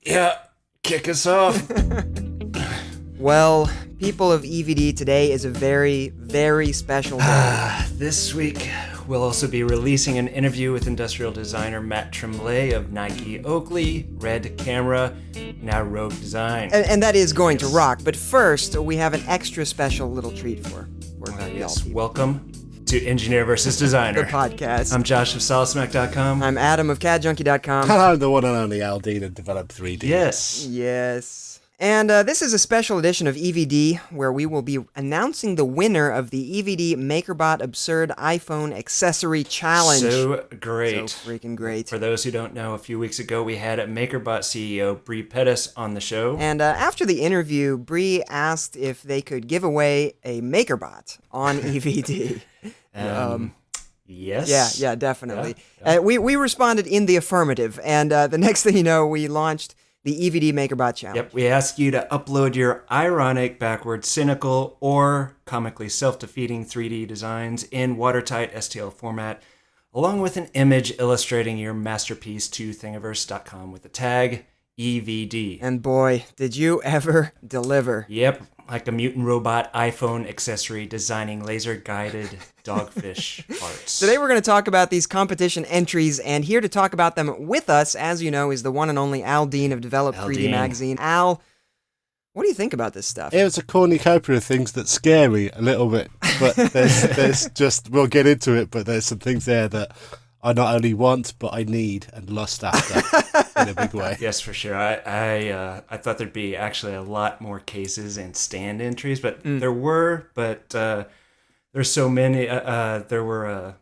Yeah, kick us off. Well, people of EVD, today is a very, very special day. This week, we'll also be releasing an interview with industrial designer Matt Tremblay of Nike Oakley, Red Camera, now Rogue Design. And that is going to rock, but first, we have an extra special little treat for Yes, welcome to Engineer vs. Designer. the podcast. I'm Josh of SolidSmack.com. I'm Adam of CADJunkie.com. And I'm the one and only Al Dean of Develop3D. Yes. Yes. And this is a special edition of EVD where we will be announcing the winner of the EVD Makerbot Absurd iPhone Accessory Challenge. So great. So freaking great. For those who don't know, a few weeks ago we had Makerbot CEO Bree Pettis on the show. And after the interview, Bree asked if they could give away a Makerbot on EVD. Yes. Yeah, definitely. Yeah. We responded in the affirmative, and the next thing you know, we launched the EVD Makerbot Challenge. Yep, we ask you to upload your ironic, backward, cynical, or comically self-defeating 3D designs in watertight STL format, along with an image illustrating your masterpiece to thingiverse.com with the tag EVD. And boy, did you ever deliver. Yep, like a mutant robot iPhone accessory designing laser-guided dogfish parts. Today we're going to talk about these competition entries, and here to talk about them with us, as you know, is the one and only Al Dean of Develop3D magazine. Al, what do you think about this stuff? It was a cornucopia of things that scare me a little bit, but there's just, we'll get into it, but there's some things there that I not only want, but I need and lust after in a big way. Yes, for sure. I thought there'd be actually a lot more cases and stand entries, but there were. But there's so many. There were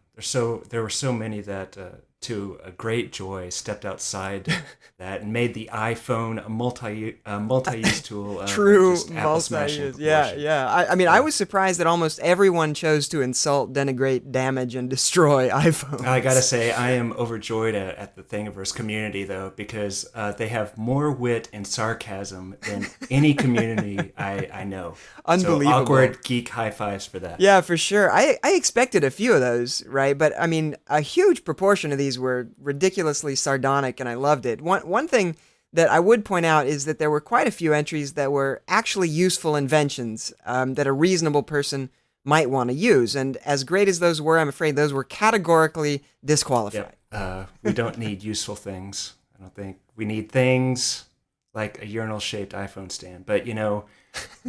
so many that, to a great joy, stepped outside that and made the iPhone a multi-use tool. True just apple smashing multi-use. proportion. Yeah. I mean, I was surprised that almost everyone chose to insult, denigrate, damage, and destroy iPhones. I gotta say, I am overjoyed at the Thingiverse community, though, because they have more wit and sarcasm than any community I know. Unbelievable. So awkward geek high fives for that. Yeah, for sure. I expected a few of those, right? But I mean, a huge proportion of these were ridiculously sardonic, and I loved it. One thing that I would point out is that there were quite a few entries that were actually useful inventions that a reasonable person might want to use. And as great as those were, I'm afraid those were categorically disqualified. Yep. We don't need useful things. I don't think we need things like a urinal-shaped iPhone stand. But,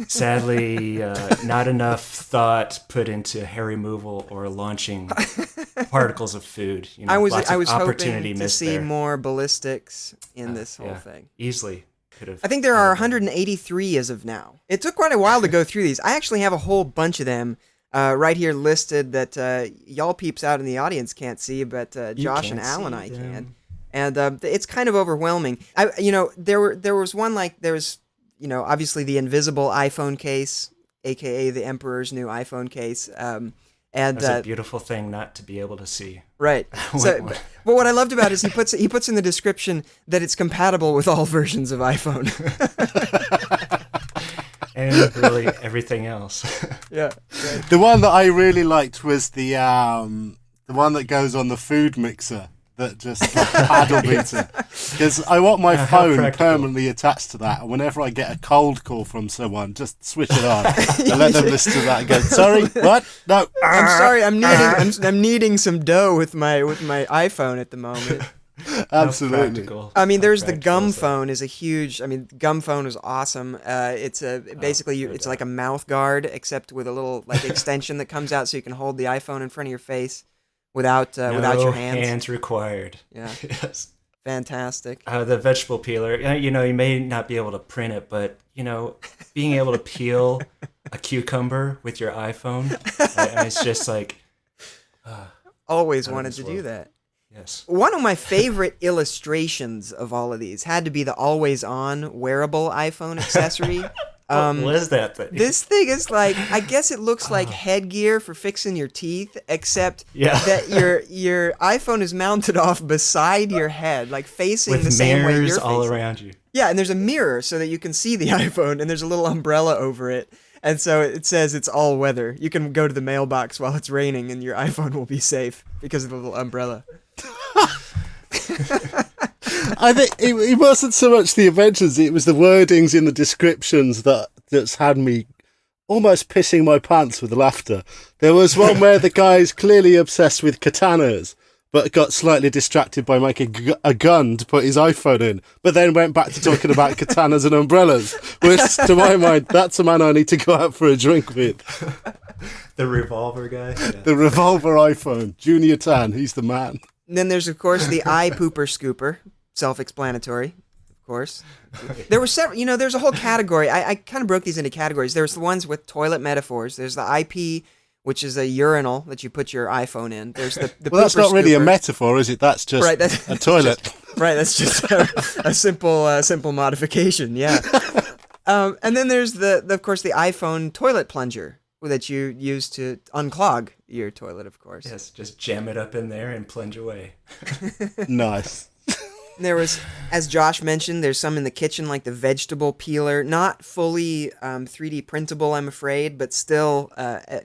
sadly, not enough thought put into hair removal or launching particles of food. I was opportunity hoping to missed see there. more ballistics in this whole thing. Easily could have. I think there are 183 as of now. It took quite a while to go through these. I actually have a whole bunch of them right here listed that y'all peeps out in the audience can't see, but Josh and Al and I can. And it's kind of overwhelming. There was one obviously the invisible iPhone case, aka the Emperor's new iPhone case. And that's a beautiful thing not to be able to see. Right. But what I loved about it is he puts in the description that it's compatible with all versions of iPhone. And really everything else. Yeah. Right. The one that I really liked was the one that goes on the food mixer. That just paddle beater, because I want my phone permanently attached to that, and whenever I get a cold call from someone, just switch it on and let them listen to that and go, sorry, what? No, I'm sorry, I'm kneading some dough with my iPhone at the moment. Absolutely. I mean, there's the gum phone is a huge. I mean, gum phone is awesome. It's it's like a mouth guard except with a little extension that comes out so you can hold the iPhone in front of your face. Without your hands. Hands required. Yeah. Yes. Fantastic. The vegetable peeler. You may not be able to print it, but being able to peel a cucumber with your iPhone, it's just like. Always wanted to do that. Yes. One of my favorite illustrations of all of these had to be the always-on wearable iPhone accessory. What is that thing? This thing is I guess it looks like headgear for fixing your teeth, except that your iPhone is mounted off beside your head, facing with the same way you're mirrors facing. all around you. Yeah, and there's a mirror so that you can see the iPhone, and there's a little umbrella over it. And so it says it's all weather. You can go to the mailbox while it's raining, and your iPhone will be safe because of the little umbrella. I think it wasn't so much the inventions, it was the wordings in the descriptions that's had me almost pissing my pants with laughter. There was one where the guy's clearly obsessed with katanas, but got slightly distracted by making a gun to put his iPhone in, but then went back to talking about katanas and umbrellas, which, to my mind, that's a man I need to go out for a drink with. The revolver guy? Yeah. The revolver iPhone. Junior Tan, he's the man. And then there's, of course, the eye pooper scooper. Self-explanatory, of course. There were several, there's a whole category. I kind of broke these into categories. There's the ones with toilet metaphors. There's the IP, which is a urinal that you put your iPhone in. There's the well, that's not scooper. really a metaphor, is it? That's just right, that's, a toilet. That's just a simple modification, yeah. And then there's of course, the iPhone toilet plunger that you use to unclog your toilet, of course. Yes, just jam it up in there and plunge away. Nice. There was, as Josh mentioned, there's some in the kitchen, like the vegetable peeler. Not fully 3D printable, I'm afraid, but still,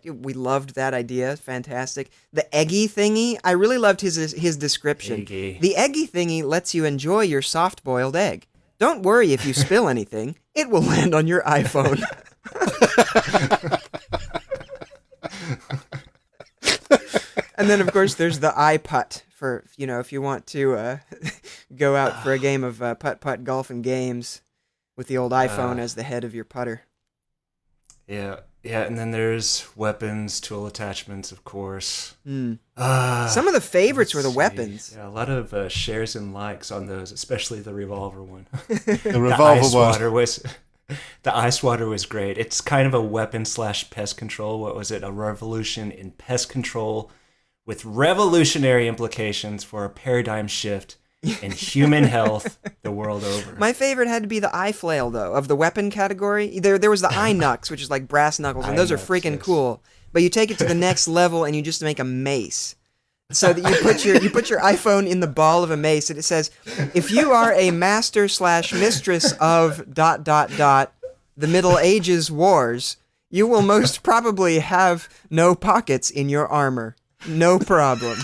we loved that idea. Fantastic. The eggy thingy, I really loved his description. Eggy. The eggy thingy lets you enjoy your soft-boiled egg. Don't worry if you spill anything. It will land on your iPhone. And then, of course, there's the iPutt for, if you want to go out for a game of putt-putt golf and games with the old iPhone as the head of your putter. Yeah, and then there's weapons, tool attachments, of course. Some of the favorites were the weapons. Yeah, a lot of shares and likes on those, especially the revolver one. The revolver one. The ice water was great. It's kind of a weapon/pest control. What was it? A revolution in pest control with revolutionary implications for a paradigm shift in human health the world over. My favorite had to be the eye flail, though, of the weapon category. There was the eye knucks, which is like brass knuckles, and those are freaking cool. But you take it to the next level, and you just make a mace. So that you put your iPhone in the ball of a mace, and it says, if you are a master/mistress of ... the Middle Ages wars, you will most probably have no pockets in your armor. No problem.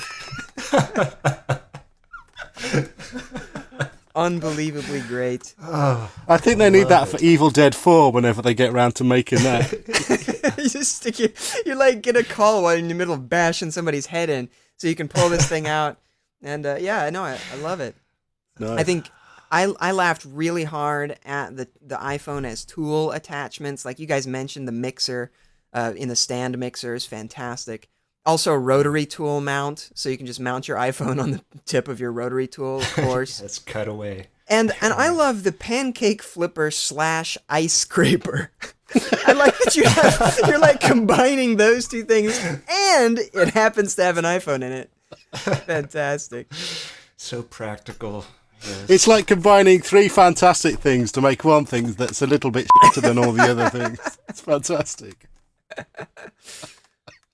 Unbelievably great. I think they need that for Evil Dead 4 whenever they get around to making that. You just stick you like get a call while you're in the middle of bashing somebody's head in, so you can pull this thing out. And I love it. Nice. I think I laughed really hard at the iPhone as tool attachments. Like you guys mentioned, the mixer in the stand mixer is fantastic. Also, a rotary tool mount, so you can just mount your iPhone on the tip of your rotary tool, of course. That's cut away. And I love the pancake flipper / ice scraper. I like that you're like combining those two things, and it happens to have an iPhone in it. Fantastic. So practical. Yes. It's like combining three fantastic things to make one thing that's a little bit better than all the other things. It's fantastic.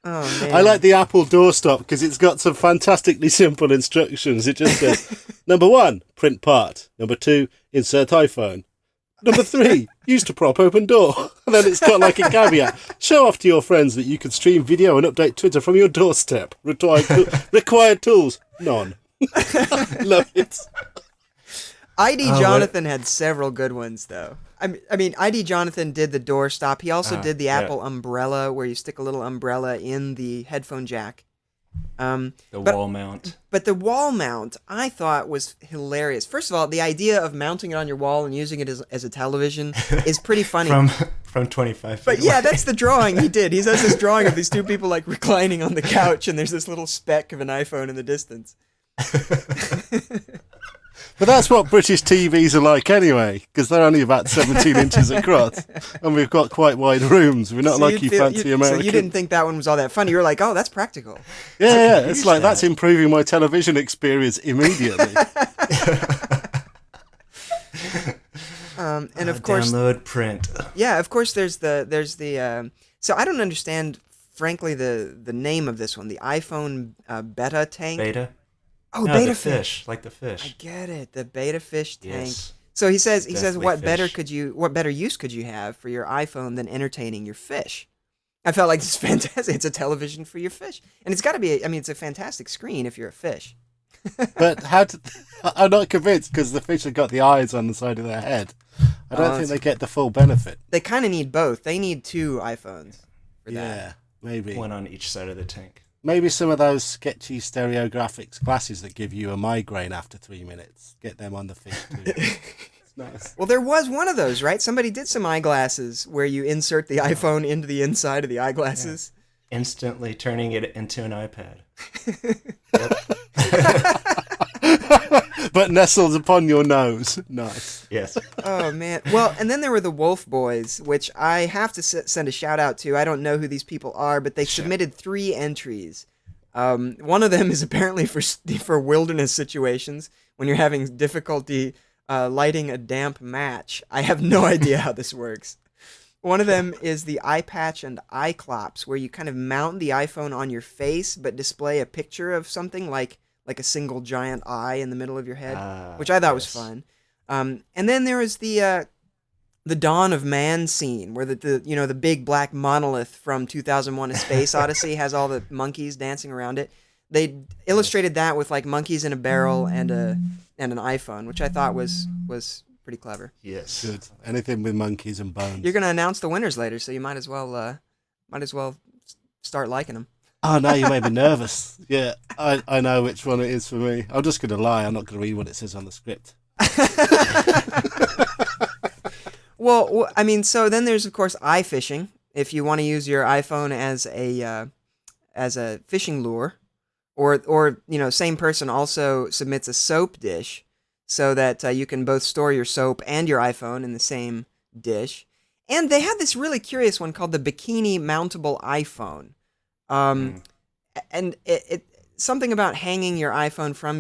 Oh, man. I like the Apple doorstop because it's got some fantastically simple instructions. It just says, number 1, print part. Number 2, insert iPhone. Number 3, use to prop open door. And then it's got like a caveat. Show off to your friends that you can stream video and update Twitter from your doorstep. Required tools, none. Love it. ID Jonathan had several good ones, though. I mean, ID Jonathan did the doorstop. He also did the Apple umbrella, where you stick a little umbrella in the headphone jack. Wall mount. But the wall mount, I thought, was hilarious. First of all, the idea of mounting it on your wall and using it as a television is pretty funny. From 25 feet But yeah, that's the drawing he did. He has this drawing of these two people like reclining on the couch, and there's this little speck of an iPhone in the distance. But that's what British TVs are like anyway, because they're only about 17 inches across, and we've got quite wide rooms. We're not like you fancy American. So you didn't think that one was all that funny. You were like, oh, that's practical. Yeah, it's like that's improving my television experience immediately. And of course, download print. Yeah, of course. There's the. So I don't understand, frankly, the name of this one. The iPhone beta tank. Beta. Oh, no, beta fish, like the fish. I get it, the beta fish tank. Yes. So he says, what fish. better use could you have for your iPhone than entertaining your fish? I felt like this is fantastic. It's a television for your fish, and it's got to be. I mean, it's a fantastic screen if you're a fish. But I'm not convinced because the fish have got the eyes on the side of their head. I don't think they get the full benefit. They kind of need both. They need 2 iPhones for that. Yeah, maybe. One on each side of the tank. Maybe some of those sketchy stereographics glasses that give you a migraine after 3 minutes. Get them on the fish too. It's nice. Well, there was one of those, right? Somebody did some eyeglasses where you insert the iPhone into the inside of the eyeglasses. Yeah. Instantly turning it into an iPad. But nestled upon your nose. Nice. Yes. Oh, man. Well, and then there were the Wolf Boys, which I have to send a shout out to. I don't know who these people are, but they submitted 3 entries. One of them is apparently for wilderness situations when you're having difficulty lighting a damp match. I have no idea how this works. One of them is the eye patch and eye clops, where you kind of mount the iPhone on your face but display a picture of something like a single giant eye in the middle of your head, which I thought was fun. And then there is the Dawn of Man scene, where the big black monolith from 2001: A Space Odyssey has all the monkeys dancing around it. They illustrated that with like monkeys in a barrel and an iPhone, which I thought was pretty clever. Yes. Good. Anything with monkeys and bones. You're gonna announce the winners later, so you might as well start liking them. Oh, now you made me nervous. Yeah, I know which one it is for me. I'm just going to lie. I'm not going to read what it says on the script. Well, I mean, so then there's, of course, iFishing. If you want to use your iPhone as a fishing lure, or same person also submits a soap dish so that you can both store your soap and your iPhone in the same dish. And they had this really curious one called the Bikini Mountable iPhone. And it something about hanging your iPhone from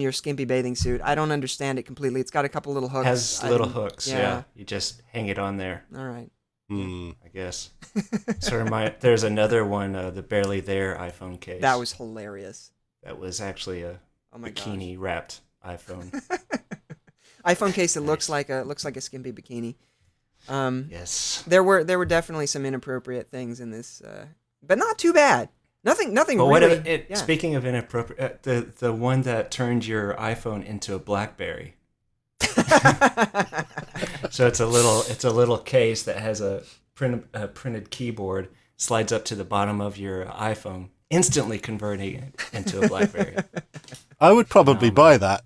your skimpy bathing suit. I don't understand it completely. It's got a couple little hooks. It has little hooks. Yeah. You just hang it on there. All right. I guess. There's another one, the Barely There iPhone case. That was hilarious. That was actually a bikini wrapped iPhone. iPhone case that looks like a skimpy bikini. Yes. There were definitely some inappropriate things in this, but not too bad. Nothing but really. Speaking of inappropriate, the one that turned your iPhone into a BlackBerry. So it's a little case that has a printed keyboard, slides up to the bottom of your iPhone, instantly converting it into a BlackBerry. I would probably buy that.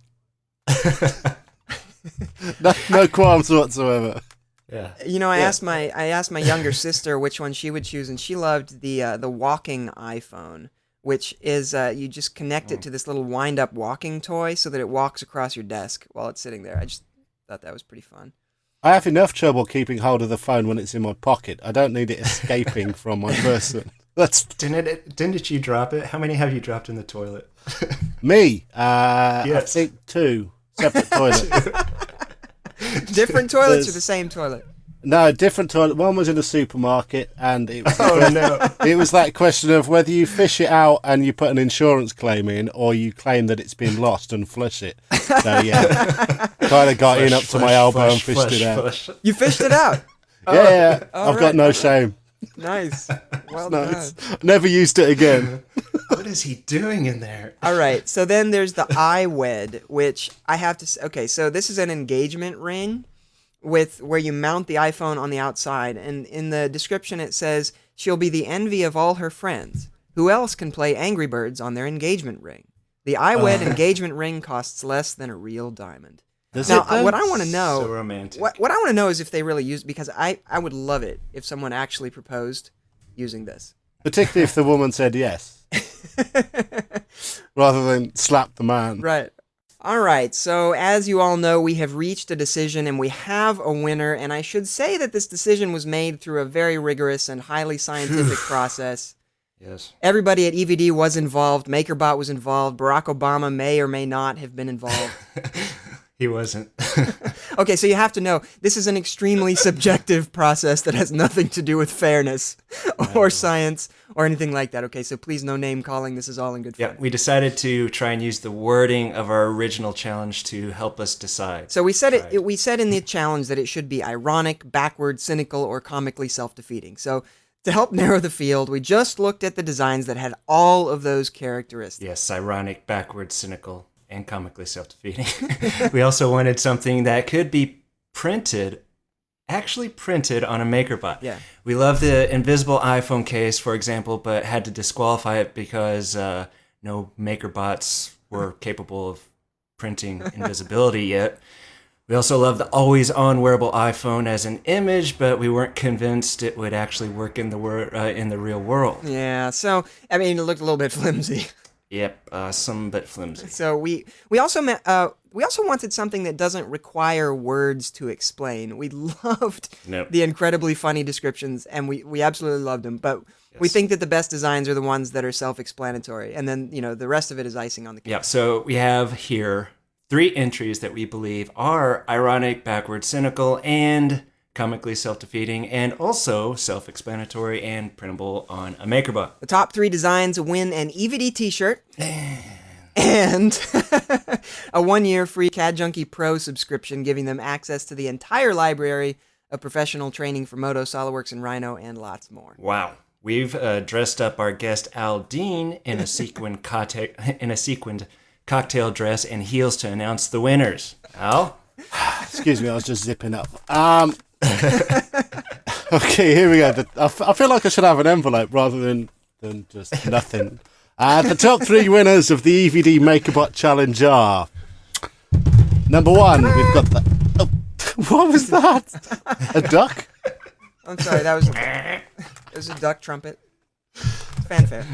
No qualms whatsoever. Yeah. I asked my younger sister which one she would choose, and she loved the walking iPhone, which is you just connect it to this little wind-up walking toy so that it walks across your desk while it's sitting there. I just thought that was pretty fun. I have enough trouble keeping hold of the phone when it's in my pocket. I don't need it escaping from my person. Didn't you drop it? How many have you dropped in the toilet? Me? Yes. I think 2 separate toilets. Different toilets or the same toilet? No, different toilet. One was in a supermarket, and it was no! It was that question of whether you fish it out and you put an insurance claim in, or you claim that it's been lost and flush it. So yeah, kind of got in up to my elbow and fished it out. You fished it out? Yeah. I've got no shame. Nice. Well Nice. done. Never used it again. What is he doing in there? All right. So then there's the iWed, which I have to say. Okay, so this is an engagement ring where you mount the iPhone on the outside, and in the description it says she'll be the envy of all her friends. Who else can play Angry Birds on their engagement ring? The iWed engagement ring costs less than a real diamond. What I want to know, so romantic. What I want to know is if they really use, because I would love it if someone actually proposed using this. Particularly if the woman said yes, rather than slap the man. Right. All right. So as you all know, we have reached a decision and we have a winner. And I should say that this decision was made through a very rigorous and highly scientific process. Yes. Everybody at EVD was involved. Makerbot was involved. Barack Obama may or may not have been involved. He wasn't. Okay, so you have to know, this is an extremely subjective process that has nothing to do with fairness or science or anything like that. Okay, so please no name calling. This is all in good fun. Yeah, we decided to try and use the wording of our original challenge to help us decide. So we said we said in the challenge that it should be ironic, backward, cynical, or comically self-defeating. So To help narrow the field, we just looked at the designs that had all of those characteristics. Yes, ironic, backward, cynical, and comically self-defeating. We also wanted something that could be actually printed on a Makerbot. Yeah. We love the invisible iPhone case, for example, but had to disqualify it because no Makerbots were capable of printing invisibility yet. We also love the always-on wearable iPhone as an image, but we weren't convinced it would actually work in the real world. Yeah, so, I mean, it looked a little bit flimsy. Yep, some bit flimsy. So we also wanted something that doesn't require words to explain. We loved the incredibly funny descriptions, and we absolutely loved them, but we think that the best designs are the ones that are self-explanatory, and then, the rest of it is icing on the cake. Yeah, so we have here 3 entries that we believe are ironic, backward, cynical, and comically self-defeating, and also self-explanatory and printable on a Makerbot. The top 3 designs win an EVD t-shirt and a 1-year free CAD Junkie Pro subscription, giving them access to the entire library of professional training for Moto, SolidWorks, and Rhino, and lots more. Wow. We've dressed up our guest Al Dean in a sequined cocktail dress and heels to announce the winners. Al? Excuse me, I was just zipping up. Okay, here we go. I feel like I should have an envelope rather than just nothing. The top 3 winners of the EVD Makerbot Challenge are... Number 1, we've got the... Oh, what was that? A duck? I'm sorry, that was a duck trumpet. Fanfare.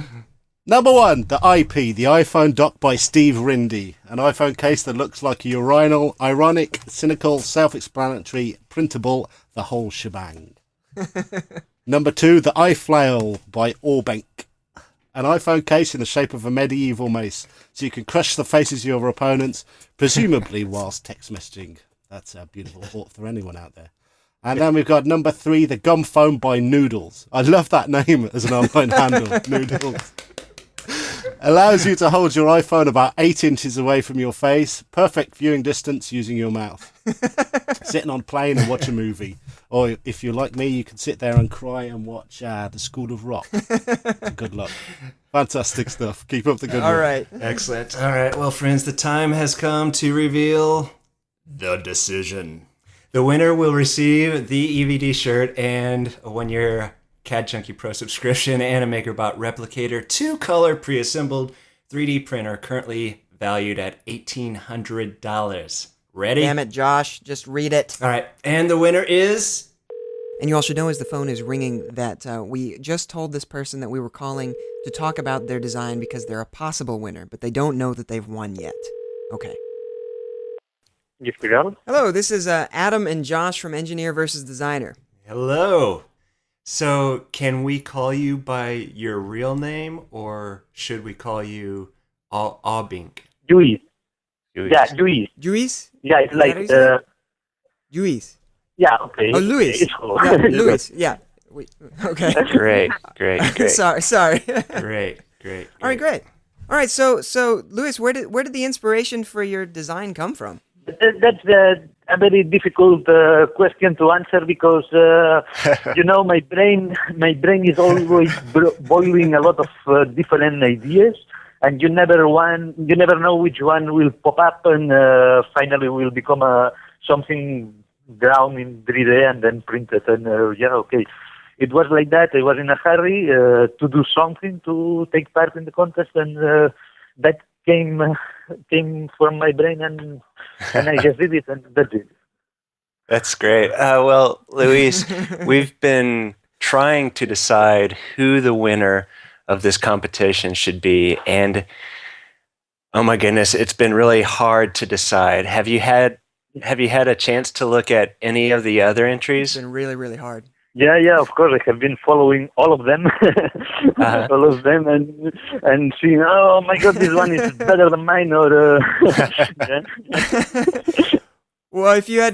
Number 1, the IP, the iPhone dock by Steve Rindy. An iPhone case that looks like a urinal, ironic, cynical, self-explanatory, printable, the whole shebang. Number 2, the iFlail by Orbank. An iPhone case in the shape of a medieval mace, so you can crush the faces of your opponents, presumably whilst text messaging. That's a beautiful thought for anyone out there. And then we've got number 3, the gum phone by Noodles. I love that name as an online handle, Noodles. Allows you to hold your iPhone about 8 inches away from your face. Perfect viewing distance using your mouth. Sitting on a plane and watch a movie. Or if you're like me, you can sit there and cry and watch The School of Rock. Good luck. Fantastic stuff. Keep up the good work. All right. Excellent. All right. Well, friends, the time has come to reveal the decision. The winner will receive the EVD shirt and a 1-year CAD Junkie Pro subscription and a Makerbot Replicator 2-color pre-assembled 3D printer currently valued at $1,800. Ready? Damn it, Josh. Just read it. All right. And the winner is... And you all should know as the phone is ringing that we just told this person that we were calling to talk about their design because they're a possible winner, but they don't know that they've won yet. Okay. Hello, this is Adam and Josh from Engineer vs. Designer. Hello. So, can we call you by your real name, or should we call you Aubink? Luis. Yeah, Luis. Luis? Yeah, it's like... Luis. Yeah, okay. Oh, Luis. Yeah, Luis. Yeah. Okay. Great. Sorry. Great. All right, great. All right, so Luis, where did the inspiration for your design come from? That's a very difficult question to answer because my brain is always boiling a lot of different ideas, and you never know which one will pop up and finally will become something ground in 3D and then printed. And okay, it was like that. I was in a hurry to do something to take part in the contest, and that came from my brain, and I just did it, and that's it. That's great. Well, Luis, we've been trying to decide who the winner of this competition should be, and oh my goodness, it's been really hard to decide. Have you had a chance to look at any of the other entries? It's been really, really hard. Yeah, of course. I have been following all of them, all of them, and seeing, oh my God, this one is better than mine. Or well, if you had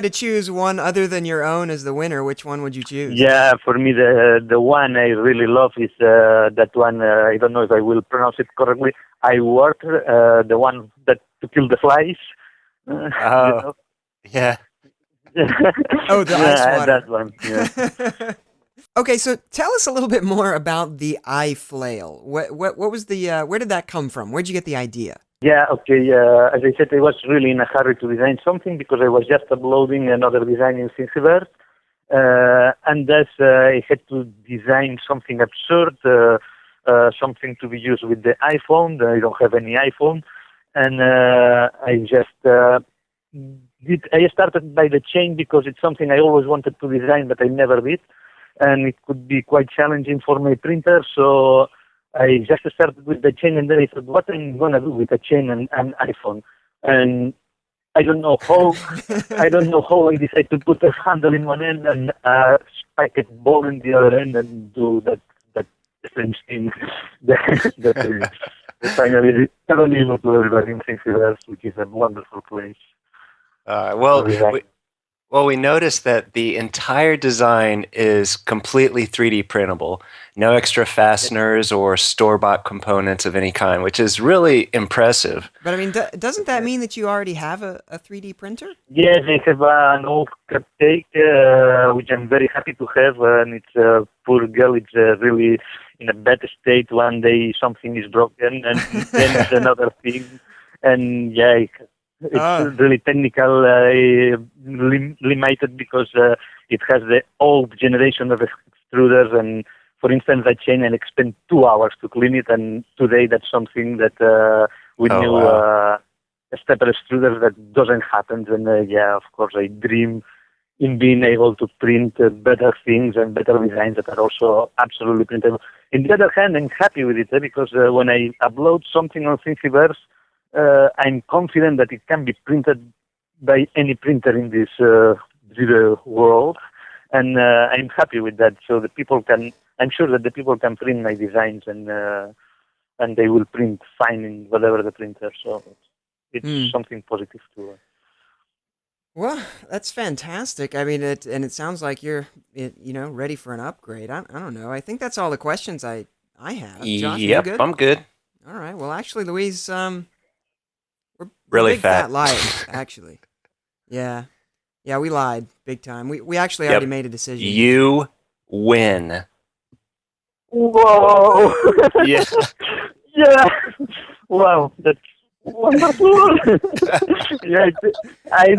to choose one other than your own as the winner, which one would you choose? Yeah, for me, the one I really love is that one. I don't know if I will pronounce it correctly. I work the one that to kill the flies. Yeah. Oh, the ice water. That one. Yeah. Okay, so tell us a little bit more about the iFlail. What was the where did that come from? Where'd you get the idea? Yeah, okay. As I said, I was really in a hurry to design something because I was just uploading another design in Thingiverse. And thus I had to design something absurd, something to be used with the iPhone. I don't have any iPhone. And I just I started by the chain because it's something I always wanted to design, but I never did. And it could be quite challenging for my printer, so I just started with the chain, and then I thought, what am I going to do with a chain and an iPhone? And I don't know how I decided to put a handle in one end and a spiked ball in the other end and do that strange thing that finally totally able to everybody in Thingiverse, which is a wonderful place. We noticed that the entire design is completely 3D printable. No extra fasteners or store-bought components of any kind, which is really impressive. But I mean, doesn't that mean that you already have a 3D printer? Yes, I have an old cupcake, which I'm very happy to have, and it's a poor girl. It's really in a bad state. One day something is broken, and then it's another thing. And yeah, it's really technical, limited because it has the old generation of extruders. And for instance, that chain, I spent 2 hours to clean it, and today that's something that with new stepper extruders that doesn't happen. And yeah, of course, I dream in being able to print better things and better designs that are also absolutely printable. On the other hand, I'm happy with it because when I upload something on Thingiverse, I'm confident that it can be printed by any printer in this digital world, and I'm happy with that. So I'm sure that the people can print my designs, and they will print fine in whatever the printer. So it's something positive too. Well, that's fantastic. I mean, it sounds like you're ready for an upgrade. I don't know. I think that's all the questions I have. Josh, yep, you good? I'm good. All right. Well, actually, Louise, we're really big fat liars, actually. Yeah, we lied big time. We actually already made a decision. You win. Whoa! Yeah. Yeah. Wow, that's wonderful. Yeah, I'm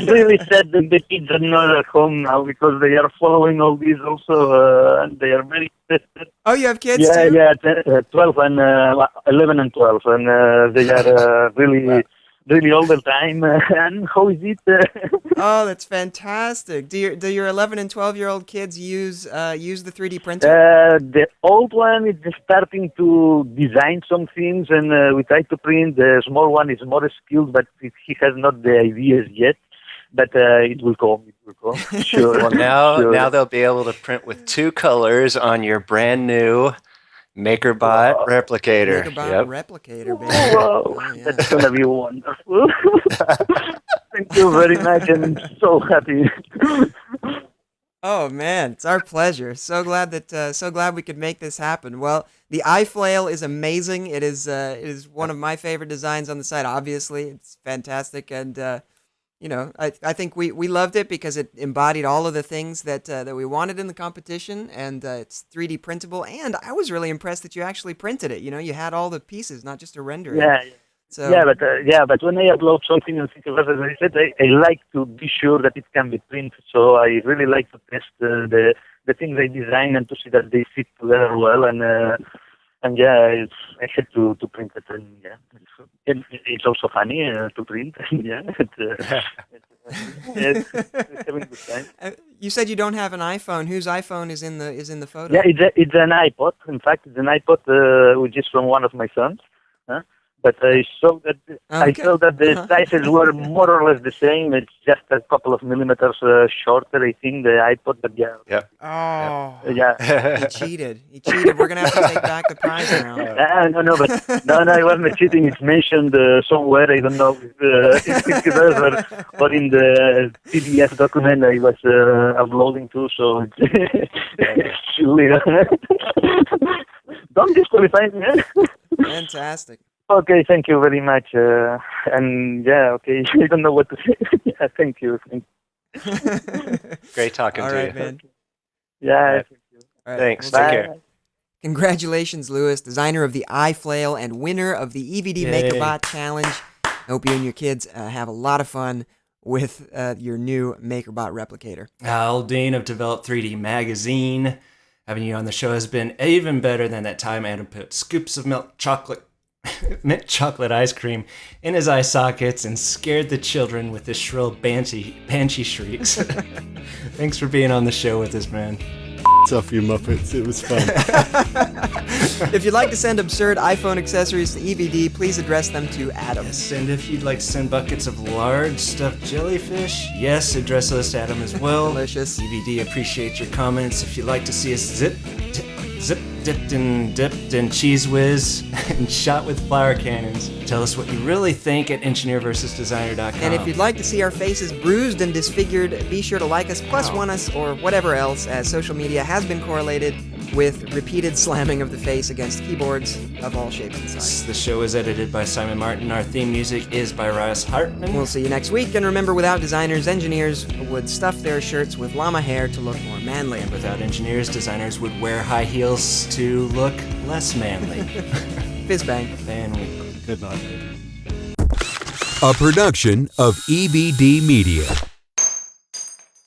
really sad that the kids are not at home now because they are following all these also, and they are very interested. Oh, you have kids too? Yeah, 12 and 11 and 12, and they are really all the time. And how is it? Oh, that's fantastic. Do your 11 and 12-year-old kids use the 3D printer? The old one is just starting to design some things, and we try to print. The small one is more skilled, but he has not the ideas yet. But it will come. Sure. Well, now they'll be able to print with 2 colors on your brand new Makerbot replicator. Makerbot replicator, baby. Wow, Oh, yeah. That's gonna be wonderful. Thank you very much. I'm so happy. Oh man, it's our pleasure. So glad we could make this happen. Well, the iFlail is amazing. It is one of my favorite designs on the site. Obviously, it's fantastic, and I think we loved it because it embodied all of the things that we wanted in the competition, and it's 3D printable. And I was really impressed that you actually printed it. You had all the pieces, not just a rendering. Yeah. So, but when I upload something on Thingiverse, as I said, I like to be sure that it can be printed. So I really like to test the things I design and to see that they fit together well. And yeah, I had to print it, and yeah, it's also funny to print. Yeah, it's having a good time. You said you don't have an iPhone. Whose iPhone is in the photo? Yeah, it's an iPod. In fact, it's an iPod which is from one of my sons. But I saw that the sizes were more or less the same. It's just a couple of millimeters shorter, I think, the iPod. But yeah. Yep. Oh. Yeah. He cheated. We're gonna have to take back the prize now. No, it wasn't cheating. It's mentioned somewhere. I don't know or in the PDF document I was uploading to. So surely, don't disqualify me. Fantastic. Okay, thank you very much. And yeah, okay, I don't know what to say. Yeah, thank you. Great talking to you. All right, man. Yeah. All right, Thanks. we'll Take see. care. Congratulations, Lewis, designer of the iFlail and winner of the EVD Yay. Makerbot Challenge. I hope you and your kids have a lot of fun with your new Makerbot replicator. Al Dean of Develop3D magazine. Having you on the show has been even better than that time Adam put scoops of mint chocolate ice cream in his eye sockets and scared the children with his shrill banshee shrieks. Thanks for being on the show with us, man. Off you Muppets, it was fun. If you'd like to send absurd iPhone accessories to EVD, please address them to Adam. Yes, and if you'd like to send buckets of large stuffed jellyfish, yes, address those to Adam as well. Delicious. EVD appreciates your comments. If you'd like to see us dipped in cheese whiz and shot with flower cannons, tell us what you really think at engineerversusdesigner.com. And if you'd like to see our faces bruised and disfigured, be sure to like us, plus one us, or whatever else, as social media has been correlated with repeated slamming of the face against keyboards of all shapes and sizes. The show is edited by Simon Martin. Our theme music is by Rias Hartman. We'll see you next week, and remember, without designers, engineers would stuff their shirts with llama hair to look more manly. And without engineers, designers would wear high heels to look less manly. Fizz bang. And we Good night. A production of EVD Media.